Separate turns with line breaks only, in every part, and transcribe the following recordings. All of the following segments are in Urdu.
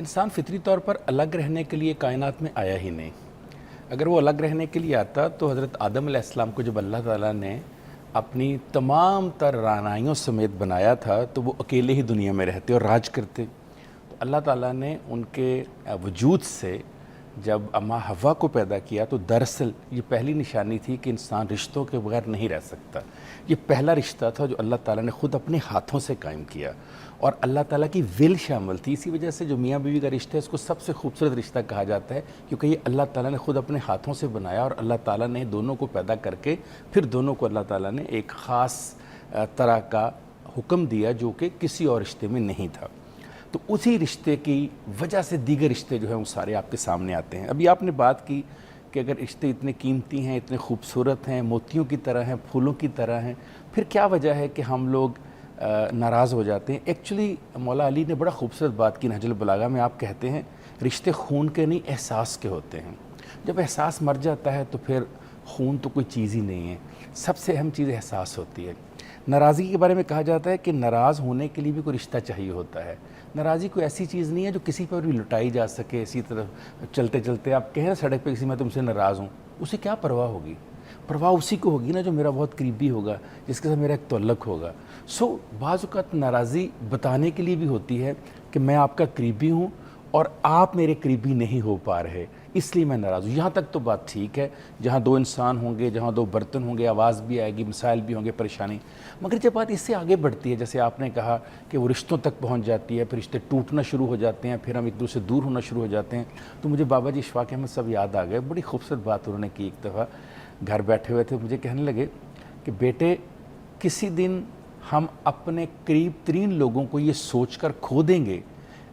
انسان فطری طور پر الگ رہنے کے لیے کائنات میں آیا ہی نہیں. اگر وہ الگ رہنے کے لیے آتا تو حضرت آدم علیہ السلام کو جب اللہ تعالیٰ نے اپنی تمام تر رعنائیوں سمیت بنایا تھا تو وہ اکیلے ہی دنیا میں رہتے اور راج کرتے. تو اللہ تعالیٰ نے ان کے وجود سے جب اماں حوا کو پیدا کیا تو دراصل یہ پہلی نشانی تھی کہ انسان رشتوں کے بغیر نہیں رہ سکتا. یہ پہلا رشتہ تھا جو اللہ تعالیٰ نے خود اپنے ہاتھوں سے قائم کیا اور اللہ تعالیٰ کی ول شامل تھی. اسی وجہ سے جو میاں بیوی کا رشتہ ہے اس کو سب سے خوبصورت رشتہ کہا جاتا ہے کیونکہ یہ اللہ تعالیٰ نے خود اپنے ہاتھوں سے بنایا اور اللہ تعالیٰ نے دونوں کو پیدا کر کے پھر دونوں کو اللہ تعالیٰ نے ایک خاص طرح کا حکم دیا جو کہ کسی اور رشتے میں نہیں تھا. تو اسی رشتے کی وجہ سے دیگر رشتے جو ہیں وہ سارے آپ کے سامنے آتے ہیں. ابھی آپ نے بات کی کہ اگر رشتے اتنے قیمتی ہیں، اتنے خوبصورت ہیں، موتیوں کی طرح ہیں، پھولوں کی طرح ہیں، پھر کیا وجہ ہے کہ ہم لوگ ناراض ہو جاتے ہیں؟ ایکچولی مولا علی نے بڑا خوبصورت بات کی نہج البلاغہ میں. آپ کہتے ہیں رشتے خون کے نہیں احساس کے ہوتے ہیں. جب احساس مر جاتا ہے تو پھر خون تو کوئی چیز ہی نہیں ہے. سب سے اہم چیز احساس ہوتی ہے. ناراضگی کے بارے میں کہا جاتا ہے کہ ناراض ہونے کے لیے بھی کوئی رشتہ چاہیے ہوتا ہے. ناراضی کوئی ایسی چیز نہیں ہے جو کسی پر بھی لٹائی جا سکے. اسی طرح چلتے چلتے آپ کہیں نا سڑک پہ کسی میں تم سے ناراض ہوں، اسے کیا پرواہ ہوگی؟ پرواہ اسی کو ہوگی نا جو میرا بہت قریبی ہوگا، جس کے ساتھ میرا ایک تعلق ہوگا. بعض اوقات ناراضی بتانے کے لیے بھی ہوتی ہے کہ میں آپ کا قریبی ہوں اور آپ میرے قریبی نہیں ہو پا رہے، اس لیے میں ناراض ہوں. یہاں تک تو بات ٹھیک ہے، جہاں دو انسان ہوں گے، جہاں دو برتن ہوں گے، آواز بھی آئے گی، مسائل بھی ہوں گے، پریشانی. مگر جب بات اس سے آگے بڑھتی ہے، جیسے آپ نے کہا کہ وہ رشتوں تک پہنچ جاتی ہے، پھر رشتے ٹوٹنا شروع ہو جاتے ہیں، پھر ہم ایک دوسرے سے دور ہونا شروع ہو جاتے ہیں، تو مجھے بابا جی اشفاق احمد صاحب یاد آ گئے. بڑی خوبصورت بات انہوں نے کی. ایک دفعہ گھر بیٹھے ہوئے تھے، مجھے کہنے لگے کہ بیٹے کسی دن ہم اپنے قریب ترین لوگوں کو یہ سوچ کر کھو دیں گے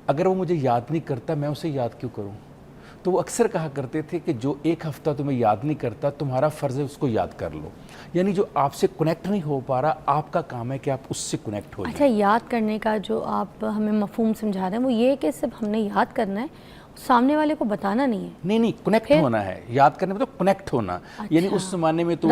اگر وہ مجھے یاد نہیں کرتا میں اسے یاد کیوں کروں. تو وہ اکثر کہا کرتے تھے کہ جو ایک ہفتہ تمہیں یاد نہیں کرتا تمہارا فرض ہے اس کو یاد کر لو. یعنی جو آپ سے کنیکٹ نہیں ہو پا رہا آپ کا کام ہے کہ آپ اس سے کنیکٹ ہو جائیں.
اچھا، یاد کرنے کا جو آپ ہمیں مفہوم سمجھا رہے ہیں وہ یہ ہے کہ صرف ہم نے یاد کرنا ہے، سامنے والے کو بتانا نہیں ہے.
نہیں کنیکٹ ہونا ہے. یاد کرنے میں تو کنیکٹ ہونا. یعنی اس زمانے میں تو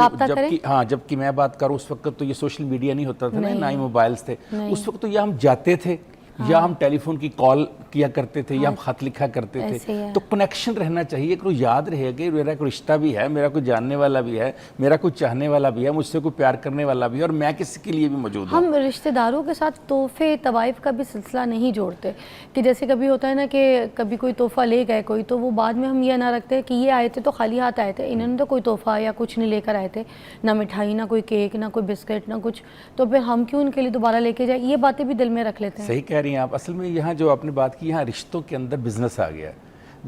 جب کہ میں بات کروں اس وقت تو یہ سوشل میڈیا نہیں ہوتا تھا نہ ہی موبائلز تھے. اس وقت تو یا ہم جاتے تھے یا ہم ٹیلی فون کی کال کیا کرتے تھے یا ہم خط لکھا کرتے تھے. تو کنیکشن رہنا چاہیے کہ وہ یاد رہے گا میرا کوئی رشتہ بھی ہے، میرا کوئی جاننے والا بھی ہے، میرا کوئی چاہنے والا بھی ہے، مجھ سے کوئی پیار کرنے والا بھی ہے اور میں کسی کے لیے بھی موجود ہوں.
ہم رشتہ داروں کے ساتھ تحفے طوائف کا بھی سلسلہ نہیں جوڑتے کہ جیسے کبھی ہوتا ہے نا کہ کبھی کوئی تحفہ لے گئے کوئی تو وہ بعد میں ہم یہ نہ رکھتے کہ یہ آئے تھے تو خالی ہاتھ آئے تھے، انہوں نے تو کوئی تحفہ یا کچھ نہیں لے کر آئے تھے، نہ مٹھائی، نہ کوئی کیک، نہ کوئی بسکٹ، نہ کچھ، تو پھر ہم کیوں ان کے لیے دوبارہ لے کے جائیں؟ یہ باتیں بھی دل میں رکھ لیتے ہیں.
صحیح کہہ رہی ہیں آپ. اصل میں یہاں جو آپ نے بات کی، یہاں رشتوں کے اندر بزنس آ گیا.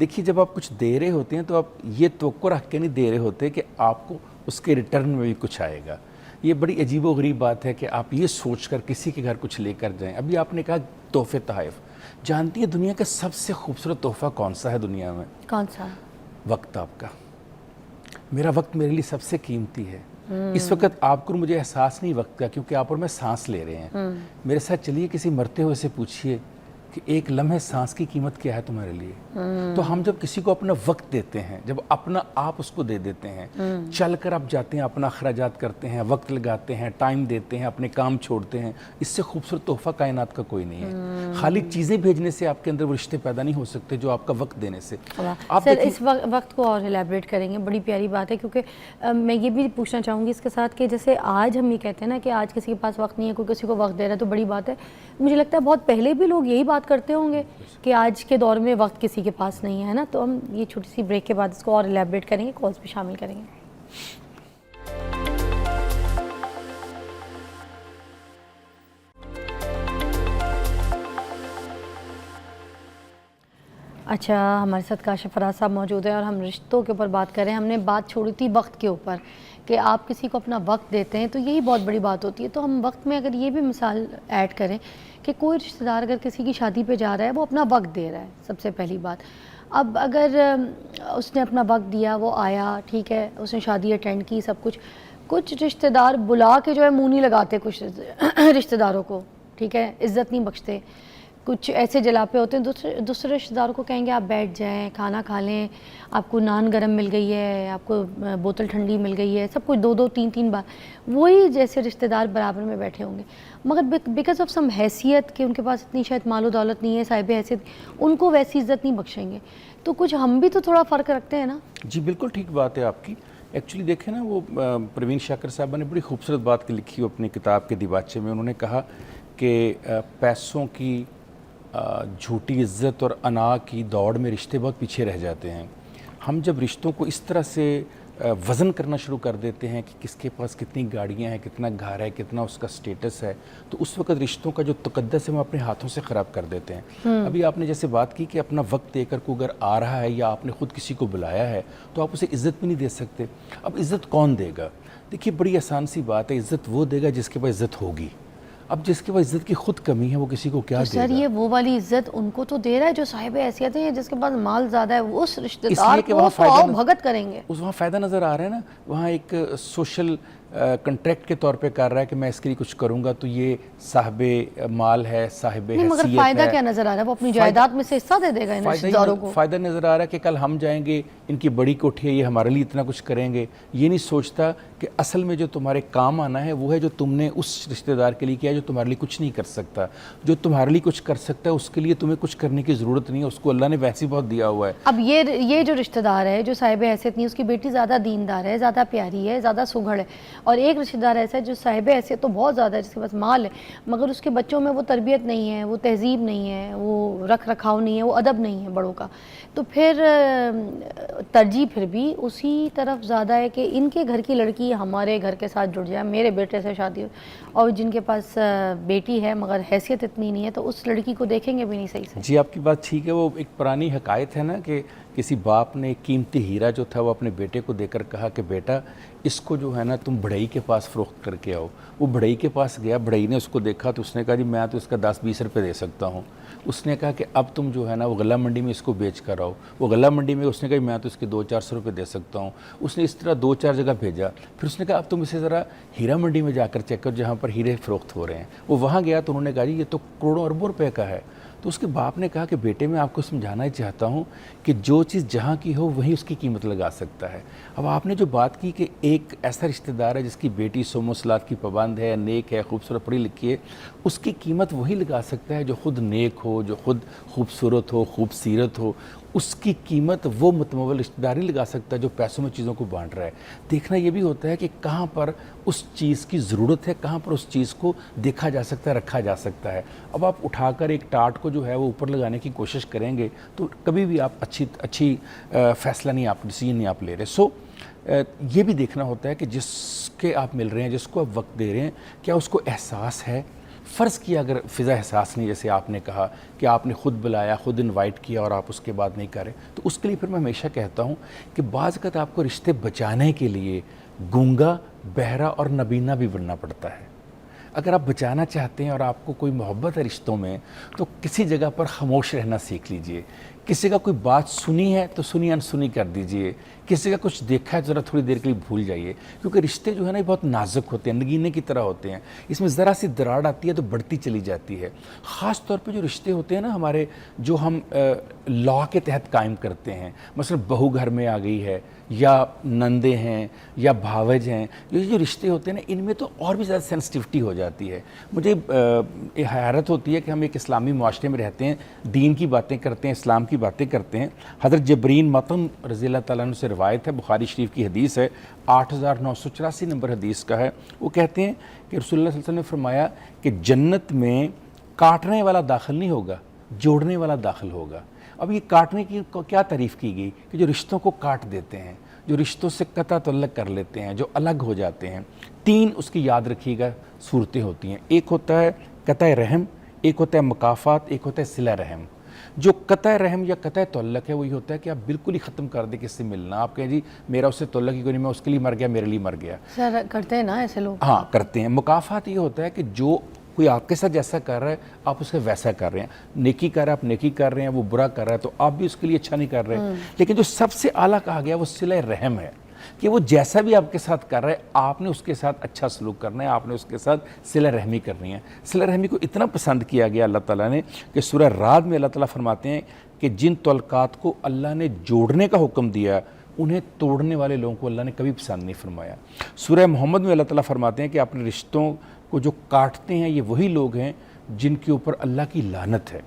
دیکھیے جب آپ کچھ دے رہے ہوتے ہیں تو آپ یہ توقع رکھ کے نہیں دے رہے ہوتے کہ آپ کو اس کے ریٹرن میں بھی کچھ آئے گا. یہ بڑی عجیب و غریب بات ہے کہ آپ یہ سوچ کر کسی کے گھر کچھ لے کر جائیں. ابھی آپ نے کہا تحفے تحائف. جانتی ہے دنیا کا سب سے خوبصورت تحفہ کون سا ہے دنیا میں؟
کون سا؟
وقت آپ کا. میرا وقت میرے لیے سب سے قیمتی ہے. اس وقت آپ کو مجھے احساس نہیں وقت کا کیونکہ آپ اور میں سانس لے رہے ہیں. میرے ساتھ چلیے کسی مرتے ہوئے سے پوچھئے کہ ایک لمحے سانس کی قیمت کیا ہے تمہارے لیے. تو ہم جب کسی کو اپنا وقت دیتے ہیں، جب اپنا آپ اس کو دے دیتے ہیں، چل کر آپ جاتے ہیں، اپنا اخراجات کرتے ہیں، وقت لگاتے ہیں، ٹائم دیتے ہیں، اپنے کام چھوڑتے ہیں، اس سے خوبصورت تحفہ کائنات کا کوئی نہیں ہے. خالی چیزیں بھیجنے سے آپ کے اندر وہ رشتے پیدا نہیں ہو سکتے جو آپ کا وقت دینے سے.
سر اس وقت کو اور ایلیبریٹ کریں گے. بڑی پیاری بات ہے کیونکہ میں یہ بھی پوچھنا چاہوں گی اس کے ساتھ کہ جیسے آج ہم یہ کہتے ہیں نا کہ آج کسی کے پاس وقت نہیں ہے، کوئی کسی کو وقت دے رہا ہے تو بڑی بات ہے. مجھے لگتا ہے بہت پہلے بھی لوگ یہی بات کرتے ہوں گے کہ آج کے دور میں وقت کسی کے پاس نہیں ہے نا. تو ہم یہ چھوٹی سی بریک کے بعد اس کو اور ایلیبریٹ کریں گے، کالز بھی شامل کریں گے. اچھا، ہمارے ساتھ کاشف فراز صاحب موجود ہیں اور ہم رشتوں کے اوپر بات کر رہے ہیں. ہم نے بات چھوڑی تھی وقت کے اوپر کہ آپ کسی کو اپنا وقت دیتے ہیں تو یہی بہت بڑی بات ہوتی ہے. تو ہم وقت میں اگر یہ بھی مثال ایڈ کریں کہ کوئی رشتہ دار اگر کسی کی شادی پہ جا رہا ہے وہ اپنا وقت دے رہا ہے، سب سے پہلی بات. اب اگر اس نے اپنا وقت دیا، وہ آیا، ٹھیک ہے، اس نے شادی اٹینڈ کی، سب کچھ رشتہ دار بلا کے جو ہے منہ نہیں لگاتے کچھ رشتہ داروں کو، ٹھیک ہے، عزت نہیں بخشتے. کچھ ایسے جلاپے ہوتے ہیں دوسرے رشتہ داروں کو کہیں گے آپ بیٹھ جائیں کھانا کھا لیں, آپ کو نان گرم مل گئی ہے, آپ کو بوتل ٹھنڈی مل گئی ہے, سب کچھ 2-2 3-3 بار, وہی جیسے رشتہ دار برابر میں بیٹھے ہوں گے, مگر بیکاز آف سم حیثیت کہ ان کے پاس اتنی شاید مال و دولت نہیں ہے, صاحب حیثیت, ان کو ویسی عزت نہیں بخشیں گے. تو کچھ ہم بھی تو تھوڑا فرق رکھتے ہیں نا.
جی بالکل ٹھیک بات ہے آپ کی. ایکچولی دیکھیں نا, وہ پروین شاکر صاحبہ نے بڑی خوبصورت بات لکھی ہو اپنی کتاب کے دیباچے میں. انہوں نے کہا کہ پیسوں کی جھوٹی عزت اور انا کی دوڑ میں رشتے بہت پیچھے رہ جاتے ہیں. ہم جب رشتوں کو اس طرح سے وزن کرنا شروع کر دیتے ہیں کہ کس کے پاس کتنی گاڑیاں ہیں, کتنا گھر ہے, کتنا اس کا سٹیٹس ہے, تو اس وقت رشتوں کا جو تقدس ہے وہ اپنے ہاتھوں سے خراب کر دیتے ہیں. ابھی آپ نے جیسے بات کی کہ اپنا وقت دے کر کو اگر آ رہا ہے یا آپ نے خود کسی کو بلایا ہے تو آپ اسے عزت بھی نہیں دے سکتے. اب عزت کون دے گا؟ دیکھیے بڑی آسان سی بات ہے, عزت وہ دے گا جس کے پاس عزت ہوگی. اب جس کے پاس عزت کی خود کمی ہے وہ کسی کو کیا دے گا؟
سر یہ وہ والی عزت ان کو تو دے رہا ہے جو صاحب حیثیت ہے, جس کے پاس مال زیادہ ہے, وہ اس رشتہ دار کو تو آؤ بھگت کریں گے.
وہاں فائدہ نظر آ رہا ہے نا, وہاں ایک سوشل کنٹریکٹ کے طور پہ کر رہا ہے کہ میں اس کے لیے کچھ کروں گا تو یہ صاحب مال ہے, صاحب حیثیت ہے.
مگر فائدہ کیا نظر آ رہا ہے؟ وہ اپنی جائیداد میں سے حصہ دے دے گا ان رشتہ داروں کو.
فائدہ نظر آ رہا ہے کہ کل ہم جائیں گے, ان کی بڑی کوٹھی ہے, یہ ہمارے لیے اتنا کچھ کریں گے. یہ نہیں سوچتا کہ اصل میں جو تمہارے کام آنا ہے وہ ہے جو تم نے اس رشتہ دار کے لیے کیا جو تمہارے لیے کچھ نہیں کر سکتا. جو تمہارے لیے کچھ کر سکتا ہے اس کے لیے تمہیں کچھ کرنے کی ضرورت نہیں ہے, اس کو اللہ نے ویسے ہی بہت دیا ہوا ہے.
اب یہ جو رشتہ دار ہے جو صاحب حیثیت نہیں, اس کی بیٹی زیادہ دیندار ہے, زیادہ پیاری ہے, زیادہ سگھڑ ہے, اور ایک رشتہ دار ایسا ہے جو صاحب حیثیت تو بہت زیادہ ہے, جس کے پاس مال ہے مگر اس کے بچوں میں وہ تربیت نہیں ہے, وہ تہذیب نہیں ہے, وہ رکھ رکھاؤ نہیں ہے, وہ ادب نہیں ہے بڑوں کا, تو پھر ترجیح پھر بھی اسی طرف زیادہ ہے کہ ان کے گھر کی لڑکی ہمارے گھر کے ساتھ جڑ جائے, میرے بیٹے سے شادی ہو. اور جن کے پاس بیٹی ہے مگر حیثیت اتنی نہیں ہے تو اس لڑکی کو دیکھیں گے بھی نہیں صحیح سے.
جی آپ کی بات ٹھیک ہے. وہ ایک پرانی حکایت ہے نا کہ کسی باپ نے ایک قیمتی ہیرا جو تھا وہ اپنے بیٹے کو دے کر کہا کہ بیٹا اس کو جو ہے نا تم بڑھئی کے پاس فروخت کر کے آؤ. وہ بڑھئی کے پاس گیا, بڑھئی نے اس کو دیکھا تو اس نے کہا جی میں تو اس کا 10-20 روپے دے سکتا ہوں. اس نے کہا کہ اب تم جو ہے نا وہ غلہ منڈی میں اس کو بیچ کر آؤ. وہ غلہ منڈی میں اس نے کہا میں تو اس کے 200-400 روپے دے سکتا ہوں. اس نے اس طرح 2-4 جگہ بھیجا. پھر اس نے کہا اب تم اسے ذرا ہیرا منڈی میں جا کر چیک کرو جہاں پر ہیرے فروخت ہو رہے ہیں. وہ وہاں گیا تو انہوں نے کہا جی یہ تو کروڑوں اربوں روپے کا ہے. تو اس کے باپ نے کہا کہ بیٹے میں آپ کو سمجھانا ہی چاہتا ہوں کہ جو چیز جہاں کی ہو وہیں اس کی قیمت لگا سکتا ہے. اب آپ نے جو بات کی کہ ایک ایسا رشتہ دار ہے جس کی بیٹی صوم و صلات کی پابند ہے, نیک ہے, خوبصورت پڑھی لکھی ہے, اس کی قیمت وہی لگا سکتا ہے جو خود نیک ہو, جو خود خوبصورت ہو, خوبصیرت ہو. اس کی قیمت وہ متمول رشتہ دار نہیں لگا سکتا جو پیسوں میں چیزوں کو بانٹ رہا ہے. دیکھنا یہ بھی ہوتا ہے کہ کہاں پر اس چیز کی ضرورت ہے, کہاں پر اس چیز کو دیکھا جا سکتا ہے, رکھا جا سکتا ہے. اب آپ اٹھا کر ایک ٹاٹ کو جو ہے وہ اوپر لگانے کی کوشش کریں گے تو کبھی بھی آپ اچھی فیصلہ نہیں, آپ ڈیسیجن نہیں آپ لے رہے. سو یہ بھی دیکھنا ہوتا ہے کہ جس کے آپ مل رہے ہیں, جس کو آپ وقت دے رہے ہیں, کیا اس کو احساس ہے. فرض کیا اگر فضا احساس نہیں, جیسے آپ نے کہا کہ آپ نے خود بلایا, خود انوائٹ کیا اور آپ اس کے بعد نہیں کریں, تو اس کے لیے پھر میں ہمیشہ کہتا ہوں کہ بعض اوقات آپ کو رشتے بچانے کے لیے گونگا, بہرا اور نبینا بھی بننا پڑتا ہے. اگر آپ بچانا چاہتے ہیں اور آپ کو کوئی محبت ہے رشتوں میں تو کسی جگہ پر خاموش رہنا سیکھ لیجئے. کسی کا کوئی بات سنی ہے تو سنی انسنی کر دیجئے. کسی کا کچھ دیکھا ہے تو ذرا تھوڑی دیر کے لیے بھول جائیے, کیونکہ رشتے جو ہے نا بہت نازک ہوتے ہیں, نگینے کی طرح ہوتے ہیں. اس میں ذرا سی دراڑ آتی ہے تو بڑھتی چلی جاتی ہے. خاص طور پہ جو رشتے ہوتے ہیں نا ہمارے, جو ہم لا کے تحت قائم کرتے ہیں, مثلا بہو گھر میں آ گئی ہے یا نندے ہیں یا بھاوج ہیں, یہ جو رشتے ہوتے ہیں نا ان میں تو اور بھی زیادہ سینسٹیوٹی ہو جاتی ہے. مجھے حیرت ہوتی ہے کہ ہم ایک اسلامی معاشرے میں رہتے ہیں, دین کی باتیں کرتے ہیں, اسلام کی باتیں کرتے ہیں. حضرت جبرین مطعم رضی اللہ تعالیٰ عنہ سے روایت ہے, بخاری شریف کی حدیث ہے, 8984 نمبر حدیث کا ہے. وہ کہتے ہیں کہ رسول اللہ صلی اللہ علیہ وسلم نے فرمایا کہ جنت میں کاٹنے والا داخل نہیں ہوگا, جوڑنے والا داخل ہوگا. اب یہ کاٹنے کی کیا تعریف کی گئی کہ جو رشتوں کو کاٹ دیتے ہیں, جو رشتوں سے قطع تعلق کر لیتے ہیں, جو الگ ہو جاتے ہیں. 3 اس کی یاد رکھیے گا صورتیں ہوتی ہیں. ایک ہوتا ہے قطع رحم, ایک ہوتا ہے مکافات, ایک ہوتا ہے صلہ رحم. جو قطع رحم یا قطع تعلق ہے وہی ہوتا ہے کہ آپ بالکل ہی ختم کر دیں کس سے ملنا. آپ کہیں جی میرا اس سے تعلق ہی کوئی نہیں, میں اس کے لیے مر گیا, میرے لیے مر گیا.
سر کرتے ہیں نا ایسے لوگ.
ہاں کرتے ہیں. مکافات یہ ہوتا ہے کہ جو کوئی آپ کے ساتھ جیسا کر رہا ہے آپ اس کے ویسا کر رہے ہیں. نیکی کر رہا ہے آپ نیکی کر رہے ہیں, وہ برا کر رہا ہے تو آپ بھی اس کے لیے اچھا نہیں کر رہے. لیکن جو سب سے اعلیٰ کہا گیا وہ صلہ رحم ہے کہ وہ جیسا بھی آپ کے ساتھ کر رہا ہے آپ نے اس کے ساتھ اچھا سلوک کرنا ہے, آپ نے اس کے ساتھ صلہ رحمی کرنی ہے. صلہ رحمی کو اتنا پسند کیا گیا اللہ تعالیٰ نے کہ سورہ رعد میں اللہ تعالیٰ فرماتے ہیں کہ جن تعلقات کو اللہ نے جوڑنے کا حکم دیا انہیں توڑنے والے لوگوں کو اللہ نے کبھی پسند نہیں فرمایا. سورہ محمد میں اللہ تعالیٰ فرماتے ہیں کہ اپنے رشتوں کو جو کاٹتے ہیں یہ وہی لوگ ہیں جن کے اوپر اللہ کی لعنت ہے.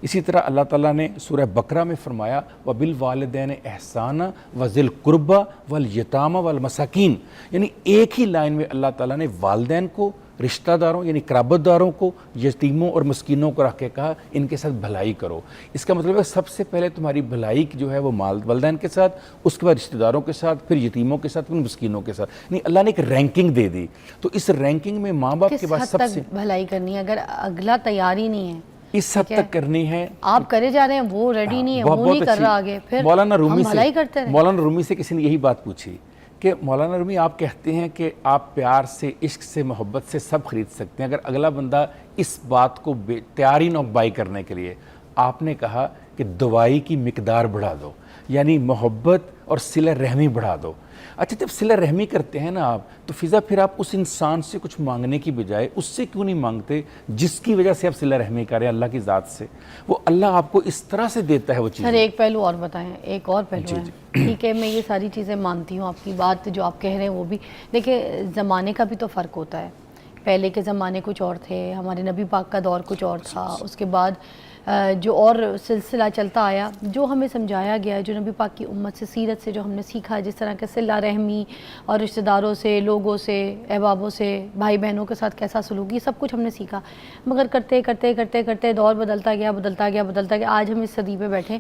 اسی طرح اللہ تعالیٰ نے سورہ بقرہ میں فرمایا وَبِالْوَالِدَيْنِ إِحْسَانًا وَذِي الْقُرْبَى وَالْيَتَامَى وَالْمَسَاكِينَ, یعنی ایک ہی لائن میں اللہ تعالیٰ نے والدین کو, رشتہ داروں یعنی قرابت داروں کو, یتیموں اور مسکینوں کو رکھ کے کہا ان کے ساتھ بھلائی کرو. اس کا مطلب ہے سب سے پہلے تمہاری بھلائی جو ہے وہ والدین کے ساتھ, اس کے بعد رشتہ داروں کے ساتھ, پھر یتیموں کے ساتھ, پھر مسکینوں کے ساتھ. یعنی اللہ نے ایک رینکنگ دے دی. تو اس رینکنگ میں ماں باپ کے بعد سب سے
بھلائی کرنی ہے اگر اگلا تیار ہی نہیں ہے,
اس حد تک کرنی ہے.
آپ کرے جا رہے ہیں, وہ ریڈی نہیں ہے, وہ نہیں کر رہا آگے, پھر
مولانا رومی
بھلائی کرتے رہے.
مولانا رومی سے کسی نے یہی بات پوچھی کہ مولانا رومی آپ کہتے ہیں کہ آپ پیار سے, عشق سے, محبت سے سب خرید سکتے ہیں, اگر اگلا بندہ اس بات کو تیار ہی نہ بائی کرنے کے لیے, آپ نے کہا کہ دوائی کی مقدار بڑھا دو, یعنی محبت اور صلہ رحمی بڑھا دو. اچھا جب صلہ رحمی کرتے ہیں نا آپ تو فضا پھر آپ اس انسان سے کچھ مانگنے کی بجائے اس سے کیوں نہیں مانگتے جس کی وجہ سے آپ صلہ رحمی کریں اللہ کی ذات سے؟ وہ اللہ آپ کو اس طرح سے دیتا ہے وہ چیزیں.
سر ایک پہلو اور بتائیں, ایک اور پہلو ہے. ٹھیک ہے میں یہ ساری چیزیں مانتی ہوں, آپ کی بات جو آپ کہہ رہے ہیں وہ بھی, دیکھیں زمانے کا بھی تو فرق ہوتا ہے. پہلے کے زمانے کچھ اور تھے, ہمارے نبی پاک کا دور کچھ اور تھا, اس کے بعد جو اور سلسلہ چلتا آیا, جو ہمیں سمجھایا گیا ہے, جو نبی پاک کی امت سے, سیرت سے جو ہم نے سیکھا, جس طرح کے صلہ رحمی اور رشتہ داروں سے, لوگوں سے, احبابوں سے, بھائی بہنوں کے ساتھ کیسا سلوک, یہ سب کچھ ہم نے سیکھا. مگر کرتے کرتے کرتے کرتے دور بدلتا گیا, آج ہم اس صدی پہ بیٹھے